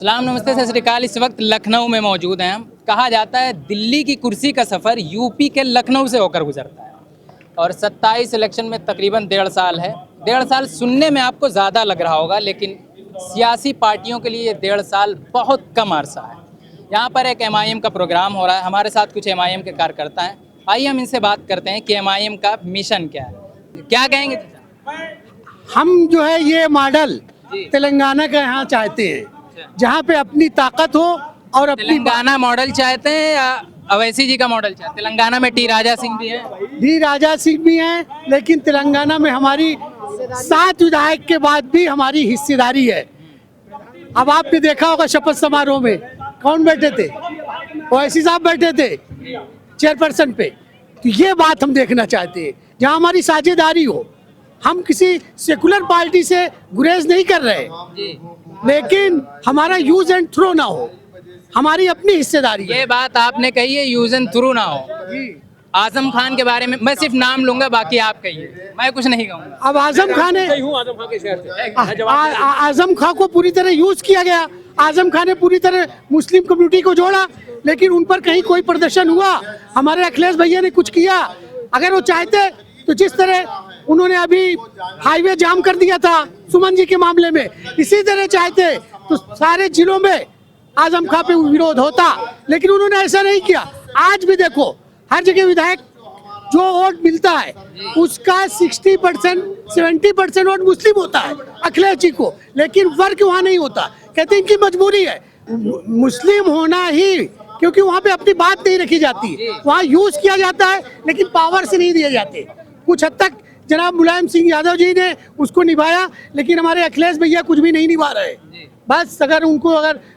सलाम नमस्ते सत श्री अकाल। इस वक्त लखनऊ में मौजूद हैं हम। कहा जाता है दिल्ली की कुर्सी का सफ़र यूपी के लखनऊ से होकर गुजरता है और 27 इलेक्शन में तकरीबन 1.5 साल है। 1.5 साल सुनने में आपको ज़्यादा लग रहा होगा, लेकिन सियासी पार्टियों के लिए ये 1.5 साल बहुत कम अरसा है। यहाँ पर एक MIM का प्रोग्राम हो रहा है, हमारे साथ कुछ MIM के कार्यकर्ता हैं। आइए हम इनसे बात करते हैं कि MIM का मिशन क्या है, क्या कहेंगे। हम जो है ये मॉडल तेलंगाना का यहाँ चाहते हैं, जहाँ पे अपनी ताकत हो और अपनी तेलंगाना मॉडल चाहते हैं या अवैसी जी का मॉडल चाहते हैं? तेलंगाना में टी राजा सिंह भी हैं, लेकिन तेलंगाना में हमारी 7 विधायक के बाद भी हमारी हिस्सेदारी है। अब आपने देखा होगा शपथ समारोह में कौन बैठे थे, ओवैसी साहब बैठे थे चेयरपर्सन पे। तो ये बात हम देखना चाहते हैं जहाँ हमारी साझेदारी हो। हम किसी सेकुलर पार्टी से गुरेज नहीं कर रहे, लेकिन हमारा यूज एंड थ्रो ना हो, हमारी अपनी हिस्सेदारी। ये बात आपने कही है, यूज एंड थ्रू ना हो। आजम खान के बारे में मैं सिर्फ नाम लूंगा, बाकी आप कहिए, मैं कुछ नहीं कहूँगा। अब आजम खान को पूरी तरह यूज किया गया। आजम खान ने पूरी तरह मुस्लिम कम्युनिटी को जोड़ा, लेकिन उन पर कहीं कोई प्रदर्शन हुआ? हमारे अखिलेश भैया ने कुछ किया? अगर वो चाहते तो जिस तरह उन्होंने अभी हाईवे जाम कर दिया था सुमन जी के मामले में, इसी तरह चाहते तो सारे जिलों में आजम खान पे विरोध होता, लेकिन उन्होंने ऐसा नहीं किया। आज भी देखो हर जगह विधायक जो वोट मिलता है उसका 60% 70% वोट मुस्लिम होता है अखिलेश जी को, लेकिन वर्ग वहाँ नहीं होता। कहते हैं इनकी मजबूरी है मुस्लिम होना ही, क्योंकि वहाँ पे अपनी बात नहीं रखी जाती, वहाँ यूज किया जाता है लेकिन पावर से नहीं दिए जाते। कुछ हद तक जनाब मुलायम सिंह यादव जी ने उसको निभाया, लेकिन हमारे अखिलेश भैया कुछ भी नहीं निभा रहे। बस अगर उनको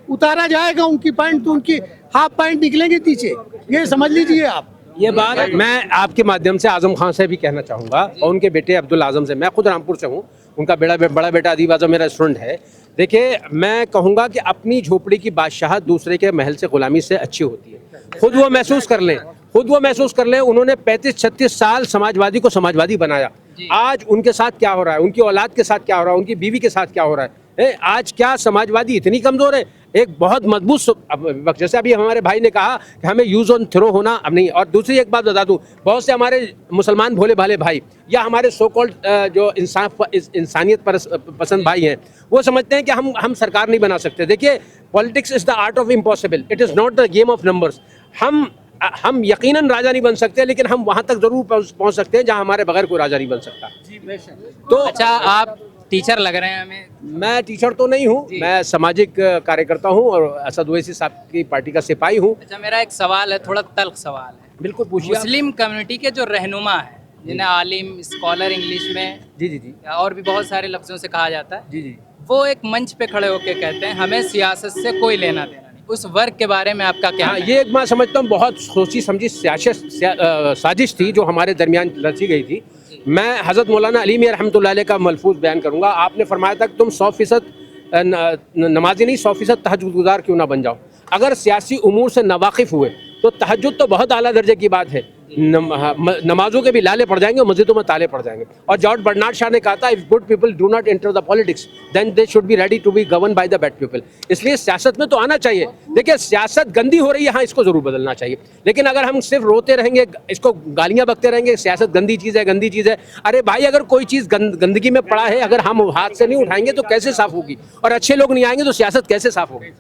उतारा जाएगा उनकी पैंट, तो उनकी हाफ पैंट निकलेंगे पीछे, ये समझ लीजिए आप। ये बात मैं आपके माध्यम से आजम खान से भी कहना चाहूँगा और उनके बेटे अब्दुल आजम से। मैं खुद रामपुर से हूँ, उनका बड़ा बेटा अदीब आजम मेरा स्टूडेंट है। देखिए, मैं कहूँगा कि अपनी झोपड़ी की बादशाहत दूसरे के महल से गुलामी से अच्छी होती है। खुद वो महसूस कर लें। उन्होंने 35-36 साल समाजवादी को समाजवादी बनाया। आज उनके साथ क्या हो रहा है, उनकी औलाद के साथ क्या हो रहा है, उनकी बीवी के साथ क्या हो रहा है। आज क्या समाजवादी इतनी कमज़ोर है? एक बहुत मजबूत, जैसे अभी हमारे भाई ने कहा कि हमें यूज ऑन थ्रो होना अब नहीं। और दूसरी एक बात बता दूं, बहुत से हमारे मुसलमान भोले भाले भाई या हमारे सो कॉल्ड जो इंसानियत पसंद भाई हैं, वो समझते हैं कि हम सरकार नहीं बना सकते। देखिए, politics is the art of impossible, it is not the game of numbers. हम यकीनन राजा नहीं बन सकते, लेकिन हम वहाँ तक जरूर पहुँच सकते हैं जहाँ हमारे बगैर कोई राजा नहीं बन सकता। तो अच्छा, आप टीचर लग रहे हैं हमें। मैं टीचर तो नहीं हूँ, मैं सामाजिक कार्यकर्ता हूँ और असद ओवैसी साहब की पार्टी का सिपाही हूँ। अच्छा, मेरा एक सवाल है, थोड़ा तल्ख सवाल है। बिल्कुल पूछिए। मुस्लिम कम्युनिटी के जो रहनुमा है, जिन्हें आलिम, स्कॉलर इंग्लिश में जी और भी बहुत सारे लफ्जों से कहा जाता है, जी, वो एक मंच पे खड़े होकर कहते हैं हमें सियासत से कोई लेना देना नहीं। उस वर्ग के बारे में आपका क्या? हाँ, ये एक मैं समझता हूँ बहुत सोची समझी साजिश थी जो हमारे दरमियान रची गई थी। मैं हज़रत मौलाना अली मियां रहमतुल्लाह अलैह का मलफूज बयान करूँगा। आपने फरमाया था कि तुम 100% नमाजी नहीं 100% तहज्जुद गुज़ार क्यों ना बन जाओ। अगर सियासी उमूर से नावाकिफ़ हुए तो तहज्जुद तो बहुत आला दर्जे की बात है। नमाजों के भी लाले पड़ जाएंगे, मस्जिदों में ताले पड़ जाएंगे। और जॉर्ज बर्नार्ड शॉ ने कहा था, if good people do not enter the politics then they should be ready to be govern by the bad people. इसलिए सियासत में तो आना चाहिए। देखिए, सियासत गंदी हो रही है, हाँ, इसको जरूर बदलना चाहिए। लेकिन अगर हम सिर्फ रोते रहेंगे, इसको गालियां बकते रहेंगे, सियासत गंदी चीज़ है। अरे भाई, अगर कोई चीज़ गंदगी में पड़ा है, अगर हम हाथ से नहीं उठाएंगे तो कैसे साफ होगी? और अच्छे लोग नहीं आएंगे तो सियासत कैसे साफ होगी?